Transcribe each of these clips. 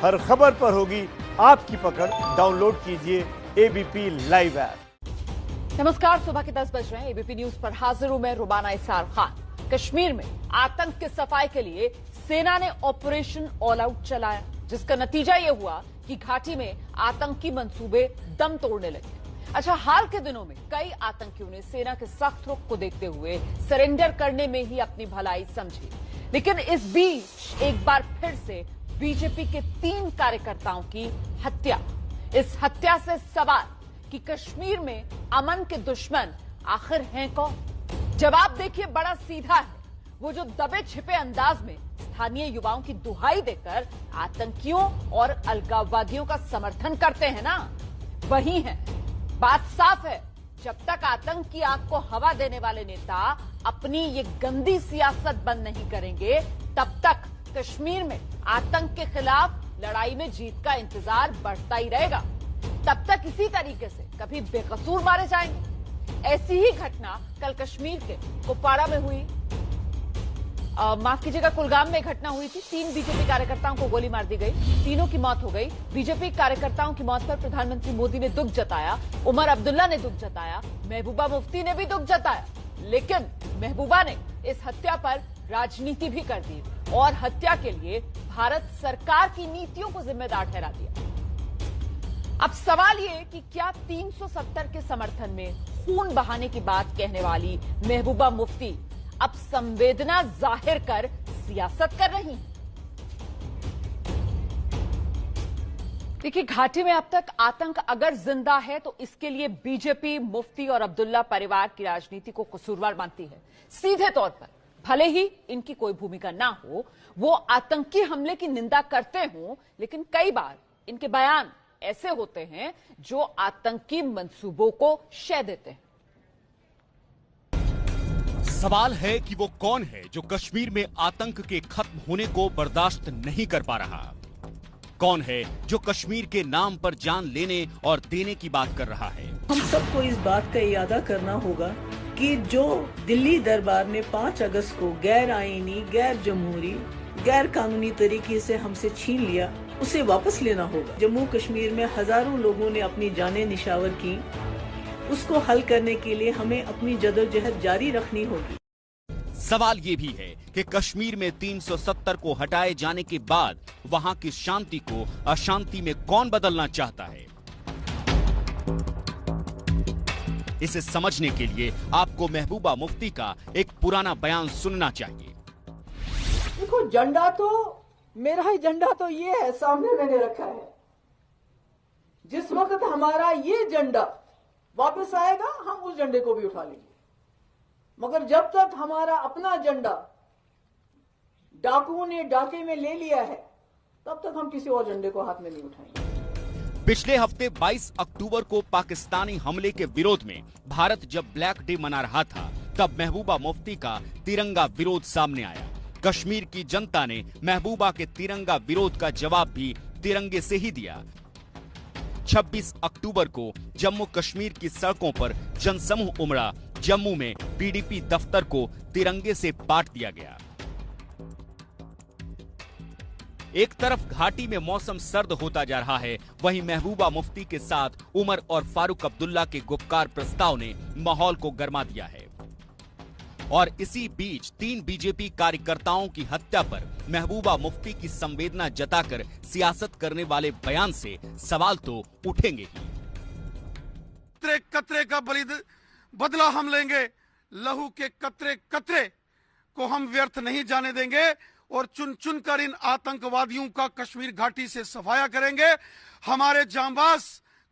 हर खबर पर होगी आपकी पकड़। डाउनलोड कीजिए एबीपी लाइव ऐप। नमस्कार, सुबह के 10 बज रहे हैं। एबीपी न्यूज पर हाजिर हूं मैं रुबाना इसार खान। कश्मीर में आतंक के सफाई के लिए सेना ने ऑपरेशन ऑल आउट चलाया, जिसका नतीजा यह हुआ कि घाटी में आतंकी मंसूबे दम तोड़ने लगे। अच्छा, हाल के दिनों में कई आतंकियों ने सेना के सख्त रुख को देखते हुए सरेंडर करने में ही अपनी भलाई समझी, लेकिन इस बीच एक बार फिर से बीजेपी के 3 कार्यकर्ताओं की हत्या। इस हत्या से सवाल कि कश्मीर में अमन के दुश्मन आखिर हैं कौन? जवाब देखिए, बड़ा सीधा है। वो जो दबे छिपे अंदाज में स्थानीय युवाओं की दुहाई देकर आतंकियों और अलगाववादियों का समर्थन करते हैं ना, वही हैं। बात साफ है, जब तक आतंक की आग को हवा देने वाले नेता अपनी ये गंदी सियासत बंद नहीं करेंगे, तब तक कश्मीर में आतंक के खिलाफ लड़ाई में जीत का इंतजार बढ़ता ही रहेगा। तब तक इसी तरीके से कभी बेकसूर मारे जाएंगे। ऐसी ही घटना कल कश्मीर के कुपवाड़ा में हुई। माफ कीजिएगा, कुलगाम में घटना हुई थी। 3 बीजेपी कार्यकर्ताओं को गोली मार दी गई, तीनों की मौत हो गई। बीजेपी कार्यकर्ताओं की मौत पर प्रधानमंत्री मोदी ने दुख जताया, उमर अब्दुल्ला ने दुख जताया, महबूबा मुफ्ती ने भी दुख जताया, लेकिन महबूबा ने इस हत्या पर राजनीति भी कर दी और हत्या के लिए भारत सरकार की नीतियों को जिम्मेदार ठहरा दिया। अब सवाल ये कि क्या 370 के समर्थन में खून बहाने की बात कहने वाली महबूबा मुफ्ती अब संवेदना जाहिर कर सियासत कर रही हैं? देखिए, घाटी में अब तक आतंक अगर जिंदा है तो इसके लिए बीजेपी मुफ्ती और अब्दुल्ला परिवार की राजनीति को कसूरवार मानती है। सीधे तौर पर भले ही इनकी कोई भूमिका ना हो, वो आतंकी हमले की निंदा करते हों, लेकिन कई बार इनके बयान ऐसे होते हैं जो आतंकी मंसूबों को शह देते हैं। सवाल है कि वो कौन है जो कश्मीर में आतंक के खत्म होने को बर्दाश्त नहीं कर पा रहा? कौन है जो कश्मीर के नाम पर जान लेने और देने की बात कर रहा है? हम सबको इस बात का इरादा करना होगा कि जो दिल्ली दरबार ने 5 अगस्त को गैर आईनी, गैर जमहूरी, गैर कानूनी तरीके से हमसे छीन लिया, उसे वापस लेना होगा। जम्मू कश्मीर में हजारों लोगों ने अपनी जानें निशावर की, उसको हल करने के लिए हमें अपनी जदोजहद जारी रखनी होगी। सवाल ये भी है कि कश्मीर में 370 को हटाए जाने के बाद वहां की शांति को अशांति में कौन बदलना चाहता है? इसे समझने के लिए आपको महबूबा मुफ्ती का एक पुराना बयान सुनना चाहिए। देखो, झंडा तो मेरा ही झंडा तो ये है, सामने मैंने रखा है। जिस वक्त हमारा ये झंडा वापस आएगा, हम उस झंडे को भी उठा लेंगे, मगर जब तक हमारा अपना झंडा डाकुओं ने डाके में ले लिया है, तब तक हम किसी और झंडे को हाथ में नहीं उठाएंगे। पिछले हफ्ते 22 अक्टूबर को पाकिस्तानी हमले के विरोध में भारत जब ब्लैक डे मना रहा था, तब महबूबा मुफ्ती का तिरंगा विरोध सामने आया। कश्मीर की जनता ने महबूबा के तिरंगा विरोध का जवाब भी तिरंगे से ही दिया। 26 अक्टूबर को जम्मू कश्मीर की सड़कों पर जनसमूह उमड़ा। जम्मू में पीडीपी दफ्तर को तिरंगे से पाट दिया गया। एक तरफ घाटी में मौसम सर्द होता जा रहा है, वहीं महबूबा मुफ्ती के साथ उमर और फारूक अब्दुल्ला के गुपकार प्रस्ताव ने माहौल को गर्मा दिया है। और इसी बीच 3 बीजेपी कार्यकर्ताओं की हत्या पर महबूबा मुफ्ती की संवेदना जताकर सियासत करने वाले बयान से सवाल तो उठेंगे ही। कतरे कतरे का बदला हम लेंगे, लहू के कतरे कतरे को हम व्यर्थ नहीं जाने देंगे और चुन चुन कर इन आतंकवादियों का कश्मीर घाटी से सफाया करेंगे। हमारे जांबाज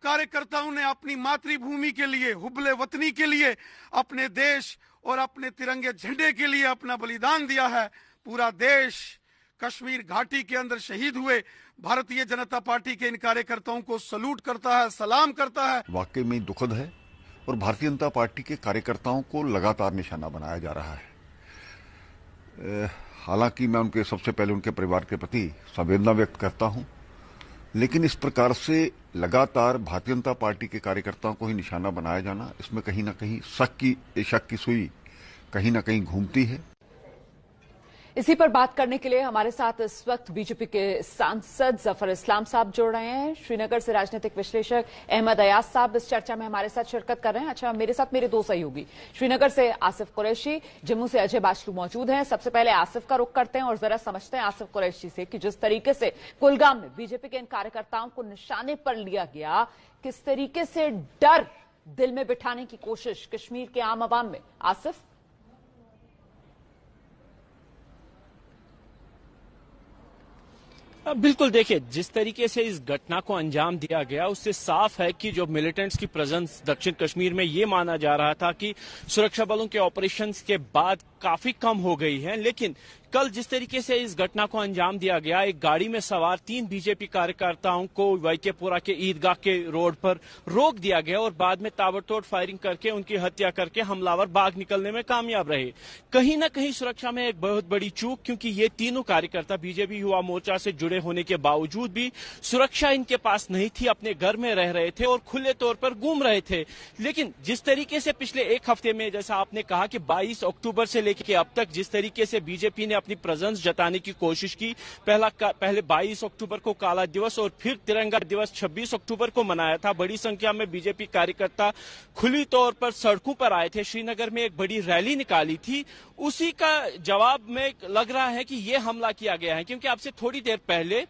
कार्यकर्ताओं ने अपनी मातृभूमि के लिए, हुब्बे वतनी के लिए, अपने देश और अपने तिरंगे झंडे के लिए अपना बलिदान दिया है। पूरा देश कश्मीर घाटी के अंदर शहीद हुए भारतीय जनता पार्टी के इन कार्यकर्ताओं को सलूट करता है, सलाम करता है। वाकई में दुखद है और भारतीय जनता पार्टी के कार्यकर्ताओं को लगातार निशाना बनाया जा रहा है। हालांकि मैं उनके सबसे पहले उनके परिवार के प्रति संवेदना व्यक्त करता हूं, लेकिन इस प्रकार से लगातार भारतीय जनता पार्टी के कार्यकर्ताओं को ही निशाना बनाया जाना, इसमें कहीं ना कहीं शक की सुई कहीं ना कहीं घूमती है। इसी पर बात करने के लिए हमारे साथ इस वक्त बीजेपी के सांसद जफर इस्लाम साहब जुड़ रहे हैं। श्रीनगर से राजनीतिक विश्लेषक अहमद अयाज साहब इस चर्चा में हमारे साथ शिरकत कर रहे हैं। अच्छा, मेरे साथ मेरे दो सहयोगी, श्रीनगर से आसिफ कुरैशी, जम्मू से अजय बाचलू मौजूद हैं। सबसे पहले आसिफ का रुख करते हैं और जरा समझते हैं आसिफ कुरैशी से कि जिस तरीके से कुलगाम में बीजेपी के इन कार्यकर्ताओं को निशाने पर लिया गया, किस तरीके से डर दिल में बिठाने की कोशिश कश्मीर के आम आवाम में। आसिफ, बिल्कुल, देखिए जिस तरीके से इस घटना को अंजाम दिया गया उससे साफ है कि जो मिलिटेंट्स की प्रेजेंस दक्षिण कश्मीर में ये माना जा रहा था कि सुरक्षा बलों के ऑपरेशंस के बाद काफी कम हो गई है, लेकिन कल जिस तरीके से इस घटना को अंजाम दिया गया, एक गाड़ी में सवार 3 बीजेपी कार्यकर्ताओं को वाईकेपुरा के ईदगाह के रोड पर रोक दिया गया और बाद में ताबड़तोड़ फायरिंग करके उनकी हत्या करके हमलावर भाग निकलने में कामयाब रहे। कहीं ना कहीं सुरक्षा में एक बहुत बड़ी चूक, क्योंकि ये तीनों कार्यकर्ता बीजेपी युवा मोर्चा से जुड़े होने के बावजूद भी सुरक्षा इनके पास नहीं थी, अपने घर में रह रहे थे और खुले तौर पर घूम रहे थे। लेकिन जिस तरीके से पिछले एक हफ्ते में, जैसा आपने कहा कि 22 अक्टूबर से लेकर अब तक जिस तरीके से बीजेपी ने अपनी प्रेजेंस जताने की कोशिश की, पहले 22 अक्टूबर को काला दिवस और फिर तिरंगा दिवस 26 अक्टूबर को मनाया था। बड़ी संख्या में बीजेपी कार्यकर्ता खुली तौर पर सड़कों पर आए थे, श्रीनगर में एक बड़ी रैली निकाली थी। उसी का जवाब में लग रहा है कि ये हमला किया गया है, क्योंकि आपसे थोड़ी देर पहले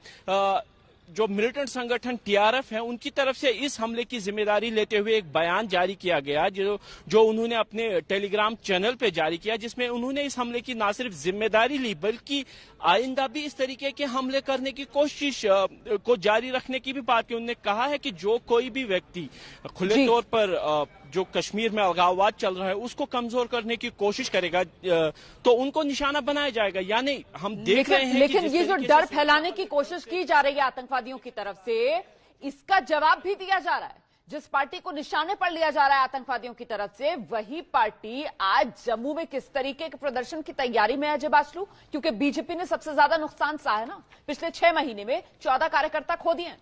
जो मिलिटेंट संगठन टीआरएफ है उनकी तरफ से इस हमले की जिम्मेदारी लेते हुए एक बयान जारी किया गया, जो उन्होंने अपने टेलीग्राम चैनल पे जारी किया, जिसमें उन्होंने इस हमले की न सिर्फ जिम्मेदारी ली बल्कि आइंदा भी इस तरीके के हमले करने की कोशिश को जारी रखने की भी बात की। उन्होंने कहा है कि जो कोई भी व्यक्ति खुले तौर पर जो कश्मीर में अलगाववाद चल रहा है उसको कमजोर करने की कोशिश करेगा तो उनको निशाना बनाया जाएगा। यानी हम देख रहे हैं लेकिन ये जो डर फैलाने की कोशिश की जा रही है आतंकवादियों की तरफ से, इसका जवाब भी दिया जा रहा है। जिस पार्टी को निशाने पर लिया जा रहा है आतंकवादियों की तरफ से, वही पार्टी आज जम्मू में किस तरीके के प्रदर्शन की तैयारी में है अजय बाचलू? क्योंकि बीजेपी ने सबसे ज्यादा नुकसान सहा है ना, पिछले 6 महीने में 14 कार्यकर्ता खो दिए हैं।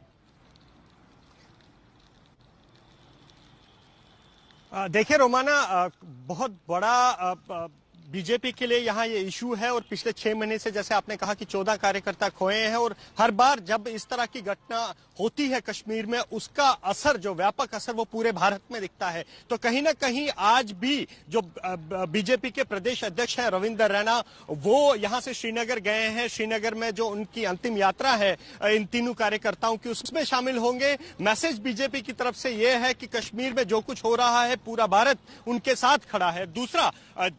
देखिए रोमाना, बहुत बड़ा बीजेपी के लिए यहाँ ये इशू है और पिछले 6 महीने से, जैसे आपने कहा कि 14 कार्यकर्ता खोए हैं और हर बार जब इस तरह की घटना होती है कश्मीर में, उसका असर, जो व्यापक असर, वो पूरे भारत में दिखता है। तो कहीं ना कहीं आज भी जो बीजेपी के प्रदेश अध्यक्ष हैं रविंदर रैना, वो यहाँ से श्रीनगर गए हैं। श्रीनगर में जो उनकी अंतिम यात्रा है इन तीनों कार्यकर्ताओं की, उसमें शामिल होंगे। मैसेज बीजेपी की तरफ से ये है कि कश्मीर में जो कुछ हो रहा है पूरा भारत उनके साथ खड़ा है। दूसरा,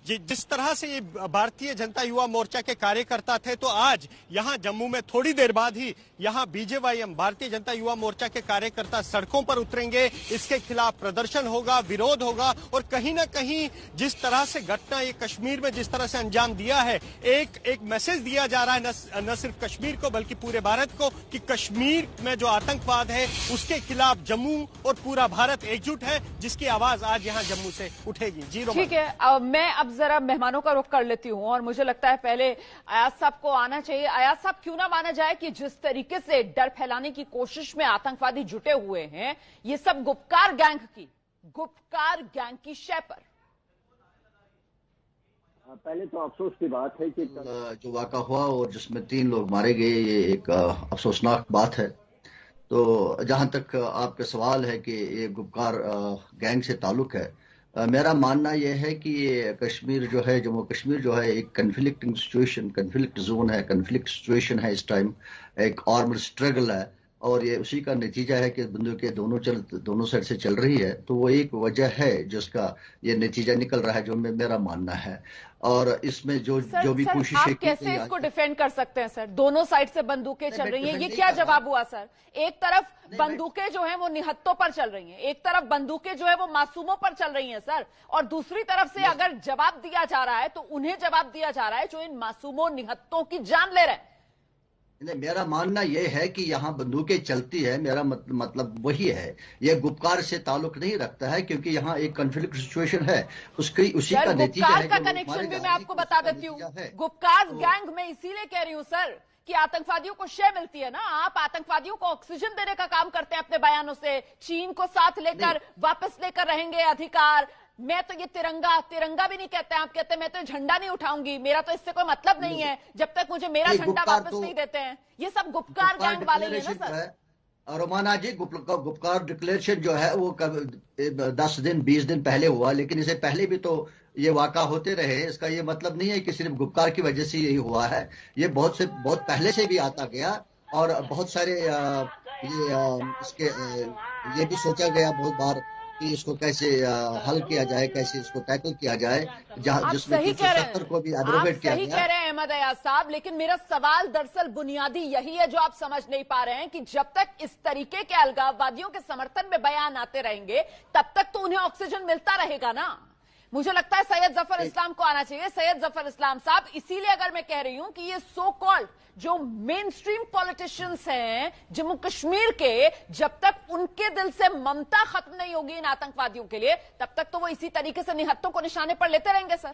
जिस तरह से ये भारतीय जनता युवा मोर्चा के कार्यकर्ता थे, तो आज यहाँ जम्मू में थोड़ी देर बाद ही यहाँ बीजेवाईएम, भारतीय जनता युवा मोर्चा के कार्यकर्ता सड़कों पर उतरेंगे। इसके खिलाफ प्रदर्शन होगा, विरोध होगा और कहीं ना कहीं जिस तरह से घटना ये कश्मीर में जिस तरह से अंजाम दिया है, एक मैसेज दिया जा रहा है न सिर्फ कश्मीर को बल्कि पूरे भारत को कि कश्मीर में जो आतंकवाद है उसके खिलाफ जम्मू और पूरा भारत एकजुट है, जिसकी आवाज आज यहाँ जम्मू से उठेगी। जी ठीक है, मैं अब जरा मेहमानों का रुख कर लेती हूं और मुझे लगता है पहले अयाज साहब को आना चाहिए। अयाज साहब, क्यों ना माना जाए कि जिस तरीके से डर फैलाने की कोशिश में आतंकवादी जुटे हुए हैं, ये सब गुपकार गैंग की शय पर। पहले तो अफसोस की बात है कि जो वाक़ा हुआ और जिसमें 3 लोग मारे गए, ये एक अफसोसनाक बात है। तो जहां तक आपका सवाल है कि ये गुपकार गैंग से ताल्लुक है, मेरा मानना यह है कि ये कश्मीर जो है, जम्मू कश्मीर जो है, एक कन्फ्लिक्टिंग सिचुएशन, कन्फ्लिक्ट जोन है, कन्फ्लिक्ट सिचुएशन है इस टाइम, एक आर्म्ड स्ट्रगल है और ये उसी का नतीजा है कि बंदूकें दोनों साइड से चल रही है। तो वो एक वजह है जिसका ये नतीजा निकल रहा है, जो मेरा मानना है। और इसमें जो भी कोशिश है, कैसे इसको डिफेंड कर सकते हैं सर? दोनों साइड से बंदूकें चल रही हैं, ये क्या जवाब हुआ सर? एक तरफ बंदूकें जो हैं वो निहत्तों पर चल रही हैं, एक तरफ बंदूकें जो है वो मासूमों पर चल रही हैं सर, और दूसरी तरफ से अगर जवाब दिया जा रहा है तो उन्हें जवाब दिया जा रहा है जो इन मासूमों निहत्तों की जान ले रहे हैं। नहीं, मेरा मानना यह है कि यहाँ बंदूकें चलती है, मेरा मतलब वही है, यह गुपकार से ताल्लुक नहीं रखता है, क्योंकि यहाँ एक कॉन्फ्लिक्ट सिचुएशन है, उसी का नतीजा है। गुपकार का कनेक्शन भी मैं आपको बता देती हूँ। गुपकार गैंग में इसीलिए कह रही हूँ सर कि आतंकवादियों को शय मिलती है ना, आप आतंकवादियों को ऑक्सीजन देने का काम करते हैं अपने बयानों से, चीन को साथ लेकर वापस लेकर रहेंगे अधिकार, मैं तो ये तिरंगा भी नहीं कहते हैं, आप कहते हैं मैं तो झंडा नहीं उठाऊंगी, मेरा तो इससे कोई मतलब नहीं है जब तक मुझे मेरा झंडा वापस नहीं देते हैं। ये सब गुपकार गैंग वाले ही है ना सर। रोमाना जी, गुपकार डिक्लेरेशन जो है वो 10 दिन 20 दिन पहले हुआ, लेकिन इससे पहले भी तो ये वाक़ा होते रहे। इसका ये मतलब नहीं है कि सिर्फ गुपकार की वजह से यही हुआ है, ये बहुत पहले से भी आता गया और बहुत सारे ये भी सोचा गया बहुत बार कि इसको कैसे हल किया जाए, कैसे इसको टैकल किया जाए, जिसमें 370 को भी एब्रोगेट किया गया। सही कह रहे हैं अहमद अयाज साहब, लेकिन मेरा सवाल दरअसल बुनियादी यही है जो आप समझ नहीं पा रहे हैं कि जब तक इस तरीके के अलगाववादियों के समर्थन में बयान आते रहेंगे तब तक तो उन्हें ऑक्सीजन मिलता रहेगा ना। मुझे लगता है सैयद जफर इस्लाम को आना चाहिए। सैयद जफर इस्लाम साहब, इसीलिए अगर मैं कह रही हूं कि ये सो कॉल्ड जो मेन स्ट्रीम पॉलिटिशियंस हैं जम्मू कश्मीर के, जब तक उनके दिल से ममता खत्म नहीं होगी इन आतंकवादियों के लिए, तब तक तो वो इसी तरीके से निहत्तों को निशाने पर लेते रहेंगे सर।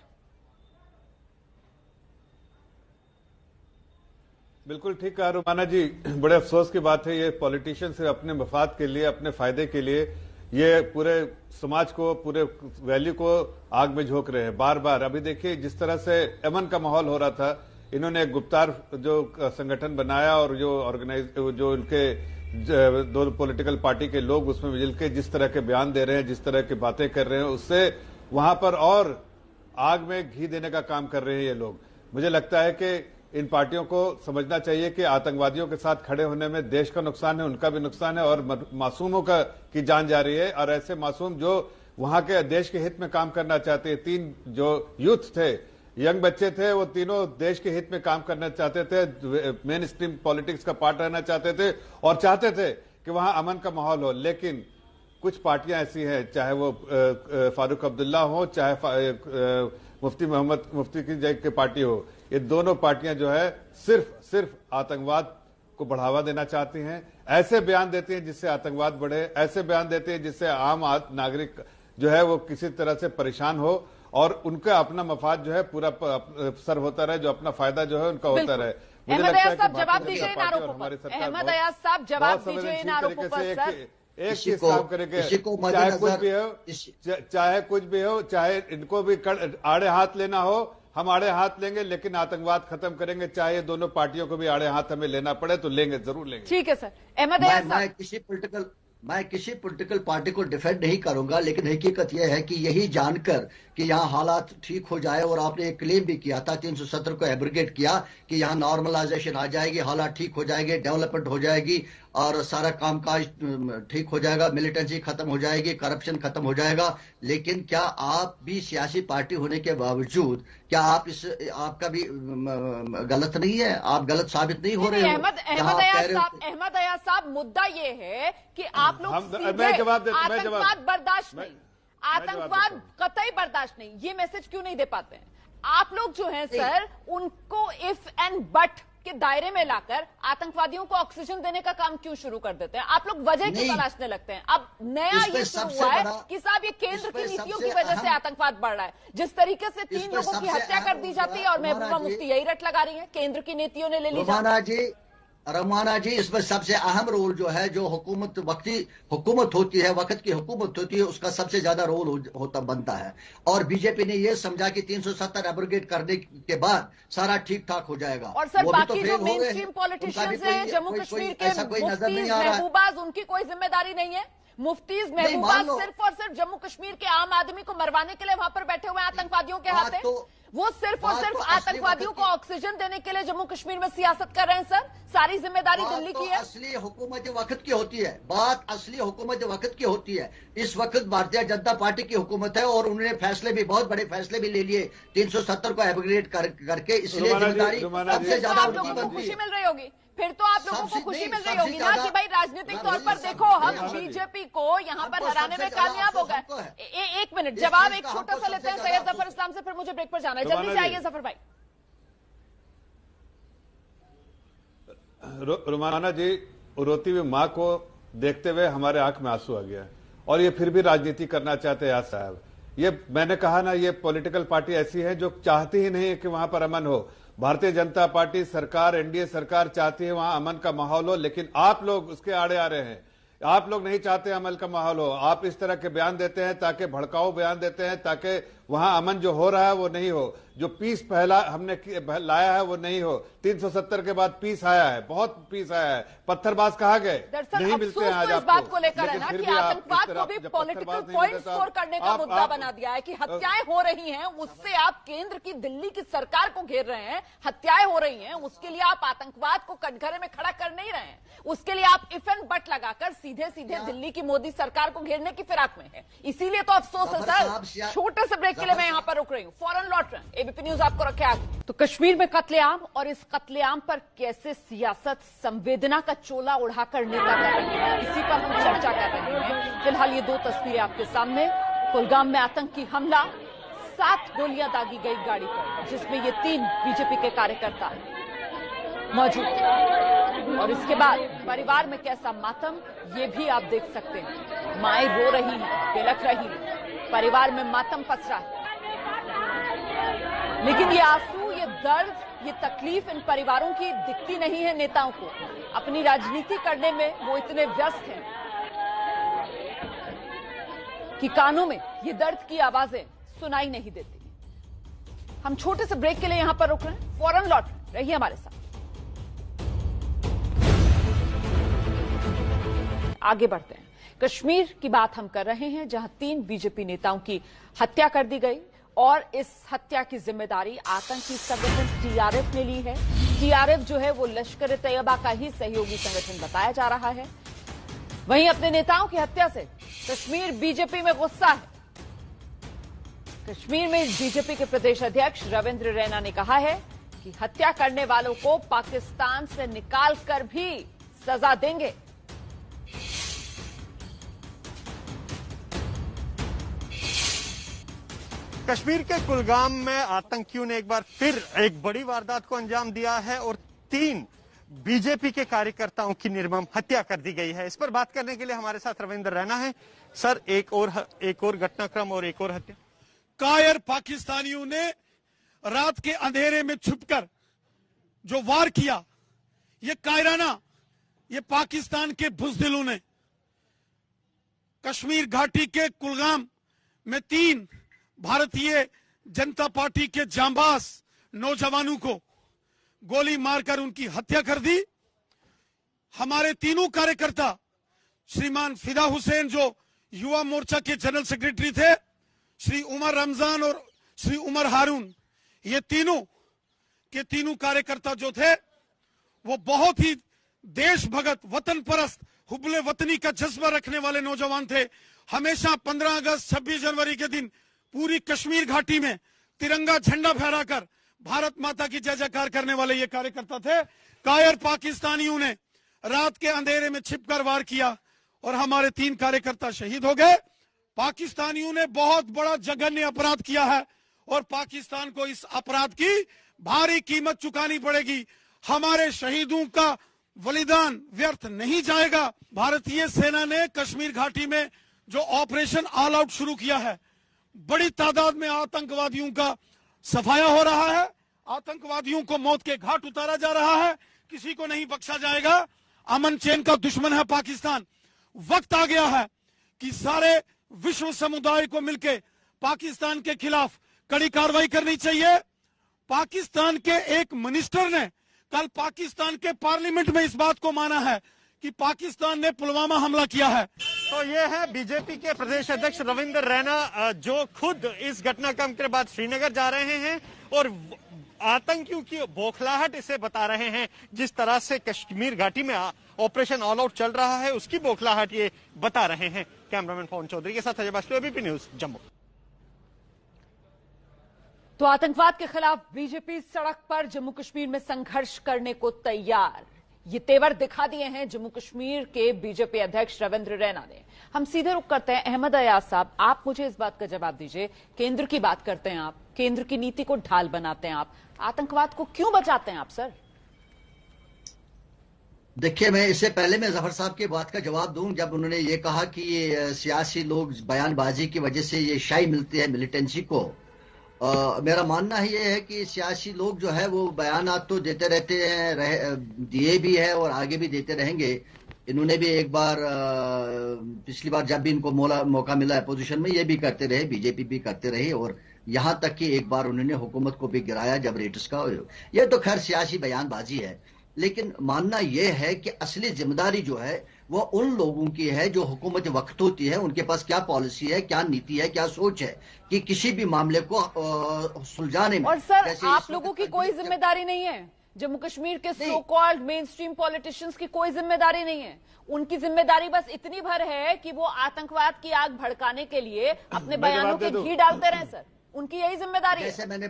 बिल्कुल ठीक कहा रोमाना जी, बड़े अफसोस की बात है, ये पॉलिटिशियंस अपने मफाद के लिए, अपने फायदे के लिए ये पूरे समाज को, पूरे वैल्यू को आग में झोंक रहे हैं बार बार। अभी देखिए जिस तरह से अमन का माहौल हो रहा था, इन्होंने एक गुप्तार जो संगठन बनाया और जो उनके दो पॉलिटिकल पार्टी के लोग उसमें मिल के जिस तरह के बयान दे रहे हैं, जिस तरह की बातें कर रहे हैं, उससे वहां पर और आग में घी देने का काम कर रहे हैं ये लोग। मुझे लगता है कि इन पार्टियों को समझना चाहिए कि आतंकवादियों के साथ खड़े होने में देश का नुकसान है, उनका भी नुकसान है और मासूमों की जान जा रही है। और ऐसे मासूम जो वहां के देश के हित में काम करना चाहते हैं, 3 जो यूथ थे, यंग बच्चे थे, वो तीनों देश के हित में काम करना चाहते थे, मेन स्ट्रीम पॉलिटिक्स का पार्ट रहना चाहते थे और चाहते थे कि वहां अमन का माहौल हो। लेकिन कुछ पार्टियां ऐसी हैं, चाहे वो फारूक अब्दुल्ला हो, चाहे मुफ्ती मोहम्मद मुफ्ती की पार्टी हो, ये दोनों पार्टियां जो है सिर्फ आतंकवाद को बढ़ावा देना चाहती हैं। ऐसे बयान देती हैं जिससे आतंकवाद बढ़े, ऐसे बयान देते हैं जिससे आम नागरिक जो है वो किसी तरह से परेशान हो और उनका अपना मफाद जो है पूरा सर होता रहे, जो अपना फायदा जो है उनका होता रहे। मुझे लगता है कि जवाब दीजिए इन आरोपों पर। अहमद अयाज साहब, जवाब दीजिए इन आरोपों पर सर। एक चीज काम करेंगे, चाहे कुछ भी हो, चाहे इनको भी आड़े हाथ लेना हो, हम आड़े हाथ लेंगे, लेकिन आतंकवाद खत्म करेंगे। चाहे दोनों पार्टियों को भी आड़े हाथ हमें लेना पड़े तो लेंगे, जरूर लेंगे। ठीक है सर। अहमद अयाज साहब, मैं किसी पॉलिटिकल पार्टी को डिफेंड नहीं करूंगा, लेकिन हकीकत यह है कि यही जानकर कि यहाँ हालात ठीक हो जाए, और आपने एक क्लेम भी किया था 370 को एब्रोगेट किया कि यहाँ नॉर्मलाइजेशन आ जाएगी, हालात ठीक हो जाएंगे, डेवलपमेंट हो जाएगी और सारा कामकाज ठीक हो जाएगा, मिलिटेंसी खत्म हो जाएगी, करप्शन खत्म हो जाएगा। लेकिन क्या आप भी सियासी पार्टी होने के बावजूद क्या आप आपका भी गलत नहीं है? आप गलत साबित नहीं हो रहे हो? अहमद अयाज साहब, मुद्दा ये है कि आप लोग आतंकवाद बर्दाश्त नहीं, आतंकवाद कतई बर्दाश्त नहीं, ये मैसेज क्यों नहीं दे पाते हैं आप लोग जो हैं सर? उनको इफ एंड बट के दायरे में लाकर आतंकवादियों को ऑक्सीजन देने का काम क्यों शुरू कर देते हैं? आप लोग वजह क्यों तलाशने लगते हैं? अब नया ये शुरू हुआ है कि साहब ये केंद्र की नीतियों की वजह से आतंकवाद बढ़ रहा है। जिस तरीके से 3 लोगों की हत्या कर दी जाती है और महबूबा मुफ्ती यही रट लगा रही है, केंद्र की नीतियों ने ले ली। रमाना जी, इसमें सबसे अहम रोल जो है, जो हुकूमत होती है, वक्त की हुकूमत होती है, उसका सबसे ज्यादा रोल बनता है। और बीजेपी ने यह समझा कि 370 एब्रोगेट करने के बाद सारा ठीक ठाक हो जाएगा। और सर बाकी जो मेन स्ट्रीम पॉलिटिशियंस हैं जम्मू कश्मीर के, मुफ्तीज महबूबाज, उनकी कोई जिम्मेदारी नहीं है? मुफ्तीज महबूबाज सिर्फ और सिर्फ जम्मू कश्मीर के आम आदमी को मरवाने के लिए वहां पर बैठे हुए आतंकवादियों के हाथ हैं। वो सिर्फ और सिर्फ आतंकवादियों को ऑक्सीजन देने के लिए जम्मू कश्मीर में सियासत कर रहे हैं सर। सारी जिम्मेदारी दिल्ली की है। असली हुकूमत वक्त की होती है, बात असली हुकूमत वक्त की होती है। इस वक्त भारतीय जनता पार्टी की हुकूमत है और उन्होंने फैसले भी, बहुत बड़े फैसले भी ले लिए 370 को एब्रोगेट करके, इसलिए जिम्मेदारी सबसे ज्यादा आप लोगों को खुशी मिल रही होगी, फिर तो आप लोगों को खुशी मिल रही होगी ना कि भाई राजनीतिक तौर पर देखो हम बीजेपी को यहाँ पर हराने में कामयाब हो गए। एक मिनट, जवाब एक छोटा सा लेते हैं सैयद जफर इस्लाम से, फिर मुझे ब्रेक पर जाना है। जल्दी से आइए जफर भाई। रुमाना जी, रोती हुई माँ को देखते हुए हमारे आंख में आंसू आ गया और ये फिर भी राजनीति करना चाहते हैं। यार साहब, ये मैंने कहा ना, ये पॉलिटिकल पार्टी ऐसी है जो चाहती ही नहीं है कि वहां पर अमन हो। भारतीय जनता पार्टी सरकार, एनडीए सरकार चाहती है वहां अमन का माहौल हो, लेकिन आप लोग उसके आड़े आ रहे हैं। आप लोग नहीं चाहते अमल का माहौल हो, आप इस तरह के बयान देते हैं ताकि भड़काऊ बयान देते हैं ताकि वहां अमन जो हो रहा है वो नहीं हो, जो पीस पहला हमने लाया है वो नहीं हो। 370 के बाद पीस आया है, बहुत पीस आया है। पत्थरबाज कहा गए नहीं मिलते हैं आज आपको। इस बात को लेकर है ना कि आतंकवाद को भी जब पॉलिटिकल पॉइंट स्कोर करने का मुद्दा बना दिया है कि हत्याएं हो रही हैं, उससे आप केंद्र की दिल्ली की सरकार को घेर रहे हैं। हत्याएं हो रही हैं, उसके लिए आप आतंकवाद को कटघरे में खड़ा कर नहीं रहे हैं, उसके लिए आप इफ एंड बट लगाकर सीधे सीधे दिल्ली की मोदी सरकार को घेरने की फिराक में है। इसीलिए तो अफसोस है सर। छोटे से ब्रेक के लिए मैं यहां पर रुक रही हूं, फौरन लौट रहे हैं। एबीपी न्यूज आपको रखे आगे। तो कश्मीर में कत्लेआम और इस कत्लेआम पर कैसे सियासत संवेदना का चोला उड़ाकर नेता कर रहे हैं, इसी पर हम चर्चा कर रहे हैं। फिलहाल ये दो तस्वीरें आपके सामने। कुलगाम में आतंकी हमला, 7 गोलियां दागी गई गाड़ी पर, जिसमें ये 3 बीजेपी के कार्यकर्ता मौजूद थे। और इसके बाद परिवार में कैसा मातम, ये भी आप देख सकते हैं। माएं रो रही हैं, बिलख रही हैं, परिवार में मातम पसरा है। लेकिन ये आंसू, ये दर्द, ये तकलीफ इन परिवारों की दिखती नहीं है नेताओं को। अपनी राजनीति करने में वो इतने व्यस्त हैं कि कानों में ये दर्द की आवाजें सुनाई नहीं देती। हम छोटे से ब्रेक के लिए यहां पर रुक रहे हैं, फौरन लौट रहिए हमारे साथ। आगे बढ़ते हैं। कश्मीर की बात हम कर रहे हैं, जहां 3 बीजेपी नेताओं की हत्या कर दी गई और इस हत्या की जिम्मेदारी आतंकी संगठन टीआरएफ ने ली है। टीआरएफ जो है वो लश्कर तैयबा का ही सहयोगी संगठन बताया जा रहा है। वहीं अपने नेताओं की हत्या से कश्मीर बीजेपी में गुस्सा है। कश्मीर में बीजेपी के प्रदेश अध्यक्ष रविंद्र रैना ने कहा है कि हत्या करने वालों को पाकिस्तान से निकाल कर भी सजा देंगे। कश्मीर के कुलगाम में आतंकियों ने एक बार फिर एक बड़ी वारदात को अंजाम दिया है और 3 बीजेपी के कार्यकर्ताओं की निर्मम हत्या कर दी गई है। इस पर बात करने के लिए हमारे साथ रविंद्र रैना है। सर, एक और घटनाक्रम और एक और हत्या। कायर पाकिस्तानियों ने रात के अंधेरे में छुपकर जो वार किया, ये कायराना, ये पाकिस्तान के बुज़दिलों ने कश्मीर घाटी के कुलगाम में 3 भारतीय जनता पार्टी के जांबाज नौजवानों को गोली मारकर उनकी हत्या कर दी। हमारे तीनों कार्यकर्ता, श्रीमान फिदा हुसैन जो युवा मोर्चा के जनरल सेक्रेटरी थे, श्री उमर रमजान और श्री उमर हारून, ये तीनों कार्यकर्ता जो थे वो बहुत ही देशभगत, वतन परस्त, हुब्बे वतनी का जज्बा रखने वाले नौजवान थे। हमेशा 15 अगस्त 26 जनवरी के दिन पूरी कश्मीर घाटी में तिरंगा झंडा फहराकर भारत माता की जय जयकार करने वाले ये कार्यकर्ता थे। कायर पाकिस्तानियों ने रात के अंधेरे में छिपकर वार किया और हमारे 3 कार्यकर्ता शहीद हो गए। पाकिस्तानियों ने बहुत बड़ा जघन्य अपराध किया है और पाकिस्तान को इस अपराध की भारी कीमत चुकानी पड़ेगी। हमारे शहीदों का बलिदान व्यर्थ नहीं जाएगा। भारतीय सेना ने कश्मीर घाटी में जो ऑपरेशन ऑल आउट शुरू किया है, बड़ी तादाद में आतंकवादियों का सफाया हो रहा है, आतंकवादियों को मौत के घाट उतारा जा रहा है, किसी को नहीं बख्शा जाएगा। अमन चैन का दुश्मन है पाकिस्तान। वक्त आ गया है कि सारे विश्व समुदाय को मिलकर पाकिस्तान के खिलाफ कड़ी कार्रवाई करनी चाहिए। पाकिस्तान के एक मिनिस्टर ने कल पाकिस्तान के पार्लियामेंट में इस बात को माना है कि पाकिस्तान ने पुलवामा हमला किया है। तो ये है बीजेपी के प्रदेश अध्यक्ष रविंद्र रैना, जो खुद इस घटनाक्रम के बाद श्रीनगर जा रहे हैं और आतंकियों की बौखलाहट इसे बता रहे हैं। जिस तरह से कश्मीर घाटी में ऑपरेशन ऑल आउट चल रहा है, उसकी बौखलाहट ये बता रहे हैं। कैमरामैन पवन चौधरी के साथ अजय बास्टो, एबीपी न्यूज, जम्मू। तो आतंकवाद के खिलाफ बीजेपी सड़क पर जम्मू कश्मीर में संघर्ष करने को तैयार, ये तेवर दिखा दिए हैं जम्मू कश्मीर के बीजेपी अध्यक्ष रविंद्र रैना ने। हम सीधे रुक करते हैं। अहमद अयाज साहब, आप मुझे इस बात का जवाब दीजिए। केंद्र की बात करते हैं आप, केंद्र की नीति को ढाल बनाते हैं आप, आतंकवाद को क्यों बचाते हैं आप सर? देखिए, मैं इससे पहले मैं जफर साहब की बात का जवाब दूं, जब उन्होंने ये कहा कि ये सियासी लोग बयानबाजी की वजह से ये शाई मिलती है मिलिटेंसी को। मेरा मानना ही ये है कि सियासी लोग जो है वो बयानात तो देते रहते हैं, दिए भी है और आगे भी देते रहेंगे। इन्होंने भी एक बार पिछली बार जब भी इनको मौका मिला अपोजिशन में, ये भी करते रहे, बीजेपी भी करते रहे, और यहां तक कि एक बार उन्होंने हुकूमत को भी गिराया जब रेट्स का। ये तो खैर सियासी बयानबाजी है, लेकिन मानना यह है कि असली जिम्मेदारी जो है वो उन लोगों की है जो हुकूमत वक्त होती है, उनके पास क्या पॉलिसी है, क्या नीति है, क्या सोच है कि किसी भी मामले को सुलझाने में। और सर, आप लोगों की कोई जिम्मेदारी नहीं है, जम्मू कश्मीर के so called main stream politicians की कोई जिम्मेदारी नहीं है। उनकी जिम्मेदारी बस इतनी भर है कि वो आतंकवाद की आग भड़काने के लिए अपने बयानों के घी डालते रहे। सर, उनकी यही जिम्मेदारी है। जैसे मैंने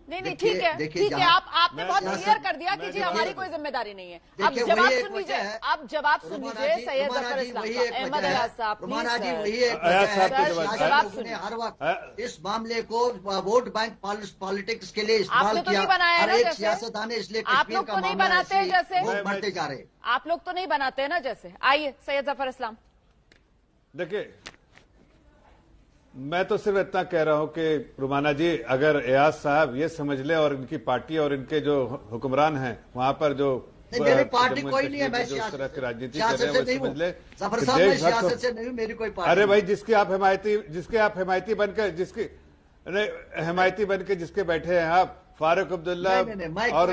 नहीं, ठीक है, ठीक है। आपने बहुत क्लियर कर दिया कि जी हमारी कोई जिम्मेदारी नहीं है। अब जवाब सुन लीजिए, अब जवाब सुन लीजिए सैयद जफर इस्लाम का, अहमद अयाज साहब, जवाब सुनिए। हर वक्त इस मामले को वोट बैंक पॉलिटिक्स के लिए इस्तेमाल किया, हर एक सियासतदान ने, इसलिए आप लोग तो नहीं बनाते जैसे, बढ़ते जा रहे, आप लोग तो नहीं बनाते ना जैसे। आइए सैयद जफर इस्लाम। देखिए, मैं तो सिर्फ इतना कह रहा हूं कि रुमाना जी, अगर एयाज साहब ये समझ ले और इनकी पार्टी और इनके जो हुक्मरान हैं वहां पर जो मेरी पार्टी कोई नहीं है, मैं जो इस तरह की राजनीति कर सियासत रहे से हैं नहीं वो हूं। समझ ले जफर साहब, मैं सियासत से नहीं हूं, मेरी कोई पार्टी। अरे भाई, जिसके आप हिमायती बनकर हिमायती बनकर जिसके बैठे हैं आप, फारूक अब्दुल्ला और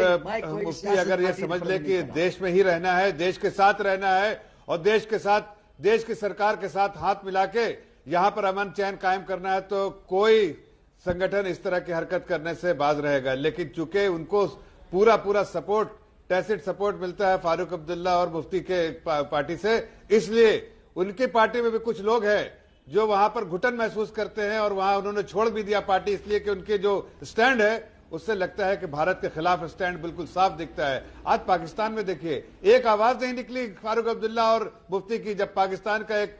मुफ्ती, अगर ये समझ ले कि देश में ही रहना है, देश के साथ रहना है और देश की सरकार के साथ हाथ मिला के यहां पर अमन चैन कायम करना है, तो कोई संगठन इस तरह की हरकत करने से बाज रहेगा। लेकिन चूंकि उनको पूरा सपोर्ट, टैसिट सपोर्ट मिलता है फारूक अब्दुल्ला और मुफ्ती के पार्टी से, इसलिए उनकी पार्टी में भी कुछ लोग हैं जो वहां पर घुटन महसूस करते हैं और वहां उन्होंने छोड़ भी दिया पार्टी, इसलिए कि उनके जो स्टैंड है उससे लगता है कि भारत के खिलाफ स्टैंड बिल्कुल साफ दिखता है। आज पाकिस्तान में देखिए, एक आवाज नहीं निकली फारूक अब्दुल्ला और मुफ्ती की, जब पाकिस्तान का एक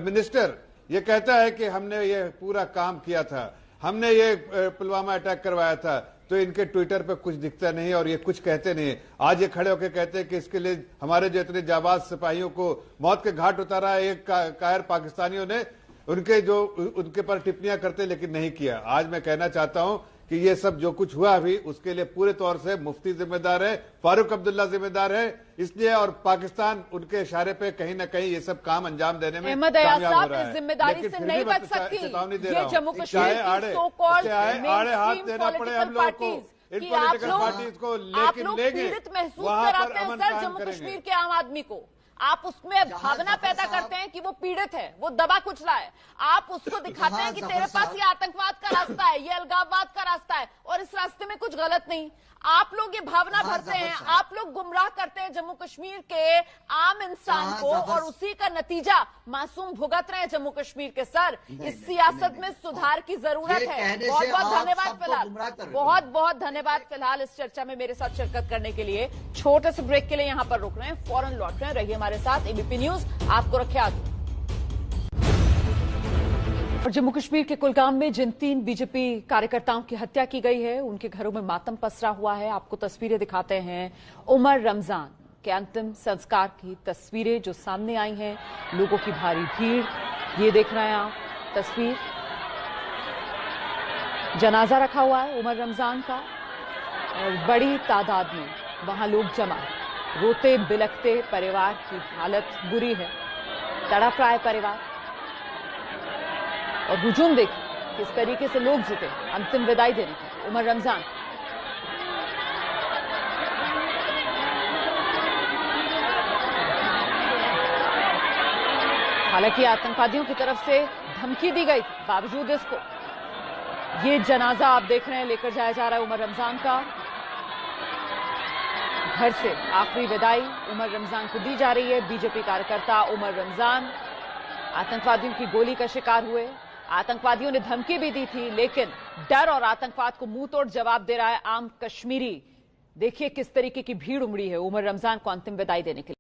मिनिस्टर ये कहता है कि हमने ये पूरा काम किया था, हमने ये पुलवामा अटैक करवाया था, तो इनके ट्विटर पे कुछ दिखता नहीं और ये कुछ कहते नहीं। आज ये खड़े होकर कहते हैं कि इसके लिए हमारे जो इतने जाबाज सिपाहियों को मौत के घाट उतारा है एक कायर पाकिस्तानियों ने, उनके पर टिप्पणियां करते लेकिन नहीं किया। आज मैं कहना चाहता हूं कि ये सब जो कुछ हुआ अभी, उसके लिए पूरे तौर से मुफ्ती जिम्मेदार है, फारूक अब्दुल्ला जिम्मेदार है, इसलिए और पाकिस्तान उनके इशारे पे कहीं ना कहीं ये सब काम अंजाम देने में कामयाब हो रहा है। जिम्मेदारी से नहीं बच सकती ये जम्मू कश्मीर चाहे आड़े हाथ देना पड़े हम लोगों को इन पॉलिटिकल पार्टीज को, लेकिन लेंगे वहां पर अमन कायम जम्मू कश्मीर के आम आदमी को आप उसमें भावना पैदा करते हैं कि वो पीड़ित है, वो दबा कुचला है। आप उसको दिखाते हैं कि तेरे पास ये आतंकवाद का रास्ता है, ये अलगाववाद का रास्ता है और इस रास्ते में कुछ गलत नहीं। आप लोग ये भावना भरते हैं, आप लोग गुमराह करते हैं जम्मू कश्मीर के आम इंसान को और उसी का नतीजा मासूम भुगत रहे हैं जम्मू कश्मीर के। सर, इस सियासत में सुधार की जरूरत है। बहुत बहुत धन्यवाद फिलहाल, बहुत बहुत धन्यवाद फिलहाल इस चर्चा में मेरे साथ शिरकत करने के लिए। छोटे से ब्रेक के लिए यहां पर रुक रहे हैं, फौरन लौट रहे हैं। रहिए हमारे साथ, एबीपी न्यूज आपको रखे आगे। और जम्मू कश्मीर के कुलगाम में जिन 3 बीजेपी कार्यकर्ताओं की हत्या की गई है, उनके घरों में मातम पसरा हुआ है। आपको तस्वीरें दिखाते हैं उमर रमजान के अंतिम संस्कार की तस्वीरें जो सामने आई हैं। लोगों की भारी भीड़, ये देख रहे हैं आप तस्वीर। जनाजा रखा हुआ है उमर रमजान का और बड़ी तादाद में वहां लोग जमा, रोते बिलखते परिवार की हालत बुरी है, तड़प रहा है परिवार। और हुजूम देखिए किस तरीके से लोग जुटे अंतिम विदाई देने के उमर रमजान। हालांकि आतंकवादियों की तरफ से धमकी दी गई, बावजूद इसको ये जनाजा आप देख रहे हैं लेकर जाया जा रहा है उमर रमजान का। घर से आखिरी विदाई उमर रमजान को दी जा रही है। बीजेपी कार्यकर्ता उमर रमजान आतंकवादियों की गोली का शिकार हुए। आतंकवादियों ने धमकी भी दी थी, लेकिन डर और आतंकवाद को मुंह तोड़ जवाब दे रहा है आम कश्मीरी। देखिए किस तरीके की भीड़ उमड़ी है उमर रमजान को अंतिम विदाई देने के लिए।